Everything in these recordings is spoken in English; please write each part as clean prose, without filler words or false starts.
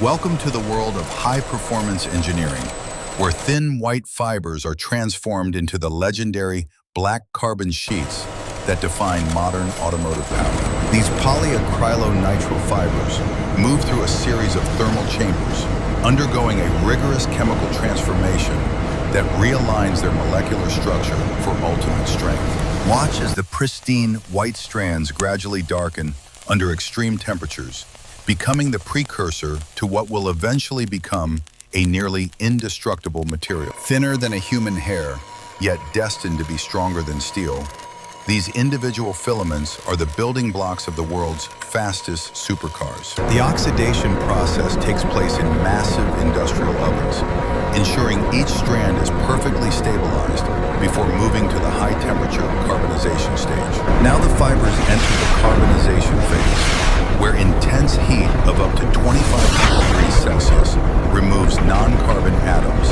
Welcome to the world of high-performance engineering, where thin white fibers are transformed into the legendary black carbon sheets that define modern automotive power. These polyacrylonitrile fibers move through a series of thermal chambers, undergoing a rigorous chemical transformation that realigns their molecular structure for ultimate strength. Watch as the pristine white strands gradually darken under extreme temperatures, becoming the precursor to what will eventually become a nearly indestructible material. Thinner than a human hair, yet destined to be stronger than steel, these individual filaments are the building blocks of the world's fastest supercars. The oxidation process takes place in massive industrial ovens, ensuring each strand is perfectly stabilized before moving to the high-temperature carbonization stage. Now the fibers enter the carbonization phase, where intense heat of up to 25 degrees Celsius removes non-carbon atoms,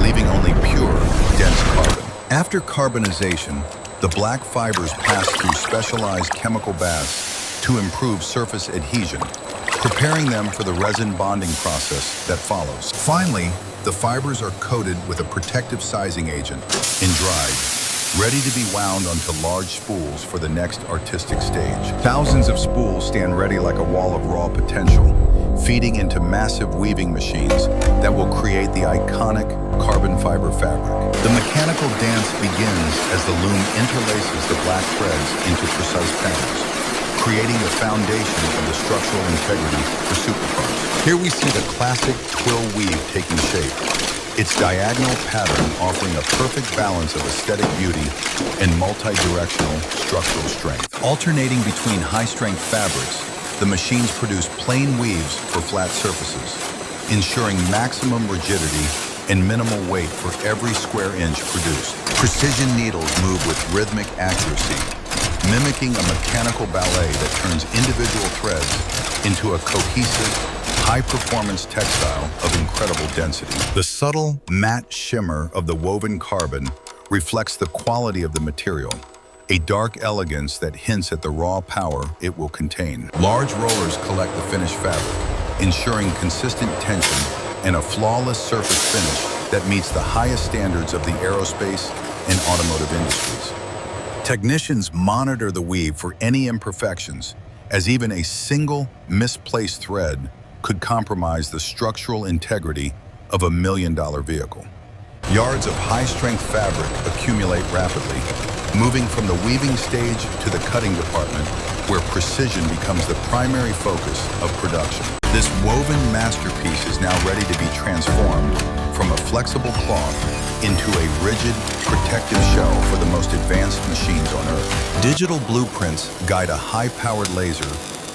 leaving only pure, dense carbon. After carbonization, the black fibers pass through specialized chemical baths to improve surface adhesion, preparing them for the resin bonding process that follows. Finally, the fibers are coated with a protective sizing agent and dried, ready to be wound onto large spools for the next artistic stage. Thousands of spools stand ready like a wall of raw potential, feeding into massive weaving machines that will create the iconic carbon fiber fabric. The mechanical dance begins as the loom interlaces the black threads into precise patterns, creating the foundation of the structural integrity for supercars. Here we see the classic twill weave taking shape, its diagonal pattern offering a perfect balance of aesthetic beauty and multi-directional structural strength. Alternating between high-strength fabrics, the machines produce plain weaves for flat surfaces, ensuring maximum rigidity and minimal weight for every square inch produced. Precision needles move with rhythmic accuracy, mimicking a mechanical ballet that turns individual threads into a cohesive, high-performance textile of incredible density. The subtle, matte shimmer of the woven carbon reflects the quality of the material, a dark elegance that hints at the raw power it will contain. Large rollers collect the finished fabric, ensuring consistent tension and a flawless surface finish that meets the highest standards of the aerospace and automotive industries. Technicians monitor the weave for any imperfections, as even a single misplaced thread could compromise the structural integrity of $1 million vehicle. Yards of high-strength fabric accumulate rapidly, moving from the weaving stage to the cutting department, where precision becomes the primary focus of production. This woven masterpiece is now ready to be transformed from a flexible cloth into a rigid, protective shell for the most advanced machines on Earth. Digital blueprints guide a high-powered laser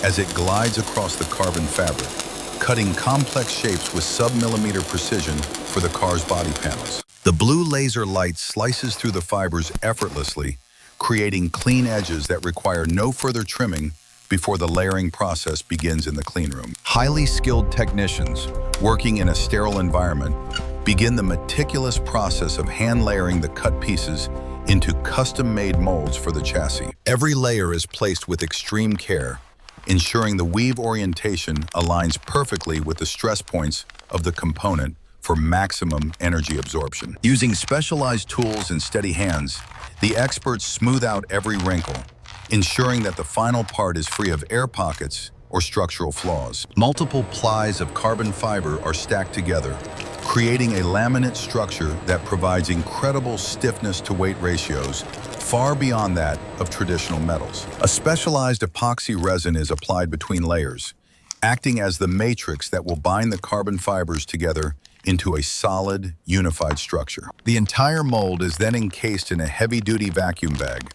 as it glides across the carbon fabric, cutting complex shapes with sub-millimeter precision for the car's body panels. The blue laser light slices through the fibers effortlessly, creating clean edges that require no further trimming before the layering process begins in the clean room. Highly skilled technicians, working in a sterile environment, begin the meticulous process of hand layering the cut pieces into custom-made molds for the chassis. Every layer is placed with extreme care, ensuring the weave orientation aligns perfectly with the stress points of the component for maximum energy absorption. Using specialized tools and steady hands, the experts smooth out every wrinkle, ensuring that the final part is free of air pockets or structural flaws. Multiple plies of carbon fiber are stacked together, creating a laminate structure that provides incredible stiffness to weight ratios, far beyond that of traditional metals. A specialized epoxy resin is applied between layers, acting as the matrix that will bind the carbon fibers together into a solid, unified structure. The entire mold is then encased in a heavy-duty vacuum bag,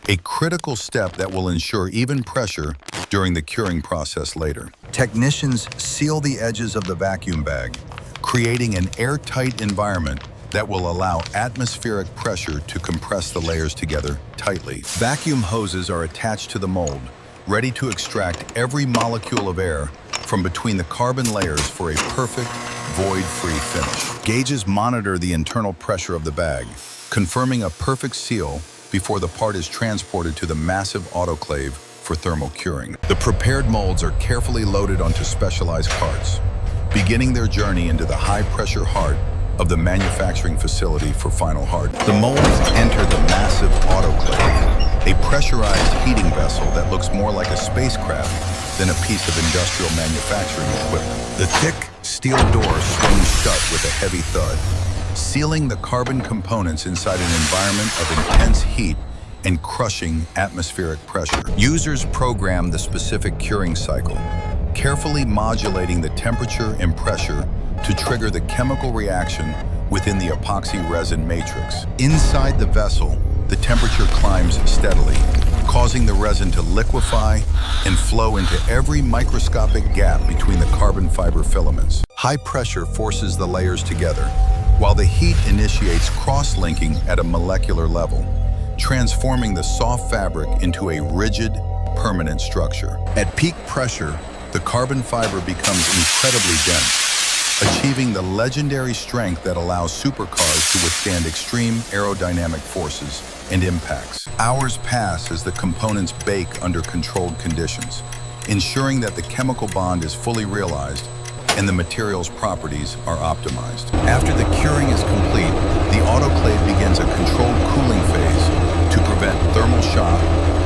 a critical step that will ensure even pressure during the curing process later. Technicians seal the edges of the vacuum bag, creating an airtight environment that will allow atmospheric pressure to compress the layers together tightly. Vacuum hoses are attached to the mold, ready to extract every molecule of air from between the carbon layers for a perfect, void-free finish. Gauges monitor the internal pressure of the bag, confirming a perfect seal before the part is transported to the massive autoclave for thermal curing. The prepared molds are carefully loaded onto specialized carts, beginning their journey into the high-pressure heart of the manufacturing facility for final hardening. The molds enter the massive autoclave, a pressurized heating vessel that looks more like a spacecraft than a piece of industrial manufacturing equipment. The thick steel door swings shut with a heavy thud, sealing the carbon components inside an environment of intense heat and crushing atmospheric pressure. Users program the specific curing cycle, carefully modulating the temperature and pressure to trigger the chemical reaction within the epoxy resin matrix. Inside the vessel, the temperature climbs steadily, causing the resin to liquefy and flow into every microscopic gap between the carbon fiber filaments. High pressure forces the layers together, while the heat initiates cross-linking at a molecular level, transforming the soft fabric into a rigid, permanent structure. At peak pressure, the carbon fiber becomes incredibly dense, achieving the legendary strength that allows supercars to withstand extreme aerodynamic forces and impacts. Hours pass as the components bake under controlled conditions, ensuring that the chemical bond is fully realized and the material's properties are optimized. After the curing is complete, the autoclave begins a controlled cooling phase to prevent thermal shock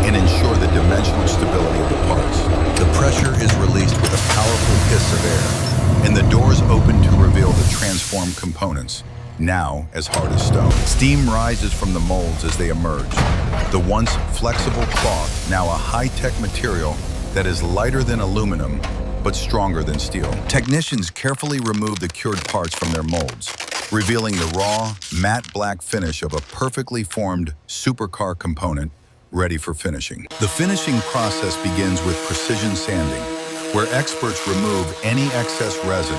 and ensure the dimensional stability of the parts. The pressure is released with a powerful hiss of air, and the doors open to reveal the transformed components, now as hard as stone. Steam rises from the molds as they emerge. The once flexible cloth, now a high-tech material that is lighter than aluminum, but stronger than steel. Technicians carefully remove the cured parts from their molds, revealing the raw, matte black finish of a perfectly formed supercar component ready for finishing. The finishing process begins with precision sanding, where experts remove any excess resin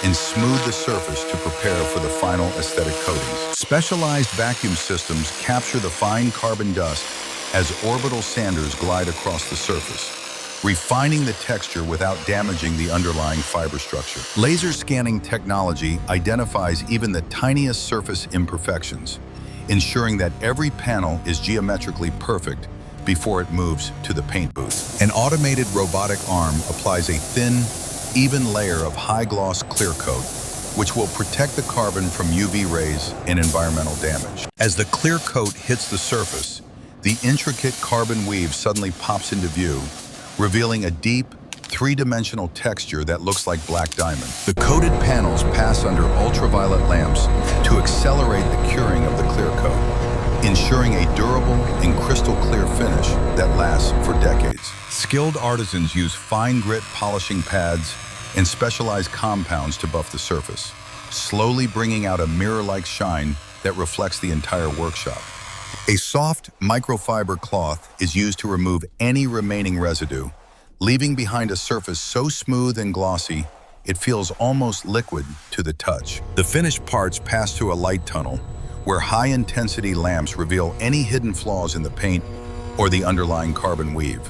and smooth the surface to prepare for the final aesthetic coatings. Specialized vacuum systems capture the fine carbon dust as orbital sanders glide across the surface, refining the texture without damaging the underlying fiber structure. Laser scanning technology identifies even the tiniest surface imperfections, ensuring that every panel is geometrically perfect before it moves to the paint booth. An automated robotic arm applies a thin, even layer of high-gloss clear coat, which will protect the carbon from UV rays and environmental damage. As the clear coat hits the surface, the intricate carbon weave suddenly pops into view, revealing a deep, three-dimensional texture that looks like black diamond. The coated panels pass under ultraviolet lamps to accelerate the curing of the clear coat, ensuring a durable and crystal-clear finish that lasts for decades. Skilled artisans use fine grit polishing pads and specialized compounds to buff the surface, slowly bringing out a mirror-like shine that reflects the entire workshop. A soft microfiber cloth is used to remove any remaining residue, leaving behind a surface so smooth and glossy, it feels almost liquid to the touch. The finished parts pass through a light tunnel, where high-intensity lamps reveal any hidden flaws in the paint or the underlying carbon weave.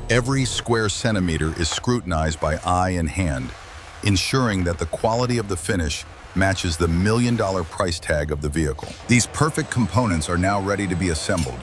Every square centimeter is scrutinized by eye and hand, ensuring that the quality of the finish matches the million-dollar price tag of the vehicle. These perfect components are now ready to be assembled,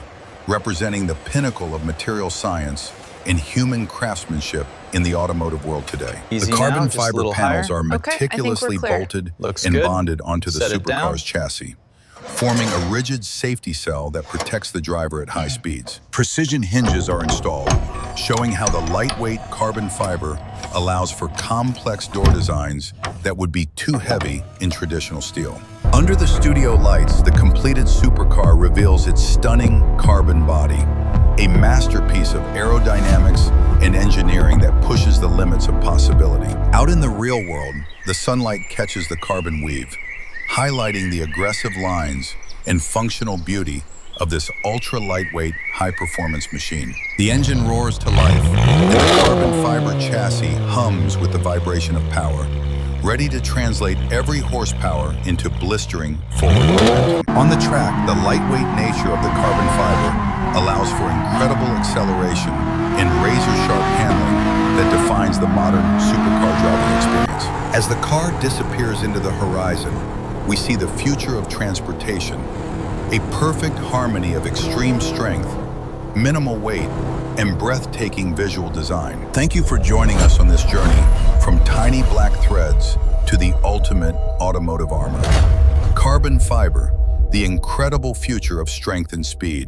representing the pinnacle of material science and human craftsmanship in the automotive world today. Easy the carbon now, just a fiber little panels higher. are meticulously bolted and good. bonded onto the Set it down. supercar's chassis, forming a rigid safety cell that protects the driver at high speeds. Precision hinges are installed, showing how the lightweight carbon fiber allows for complex door designs that would be too heavy in traditional steel. Under the studio lights, the completed supercar reveals its stunning carbon body, a masterpiece of aerodynamics and engineering that pushes the limits of possibility. Out in the real world, the sunlight catches the carbon weave, highlighting the aggressive lines and functional beauty of this ultra-lightweight, high-performance machine. The engine roars to life, and the carbon fiber chassis hums with the vibration of power, ready to translate every horsepower into blistering forward momentum. On the track, the lightweight nature of the carbon fiber allows for incredible acceleration and razor-sharp handling that defines the modern supercar driving experience. As the car disappears into the horizon, we see the future of transportation, a perfect harmony of extreme strength, minimal weight, and breathtaking visual design. Thank you for joining us on this journey from from tiny black threads to the ultimate automotive armor. Carbon fiber, the incredible future of strength and speed.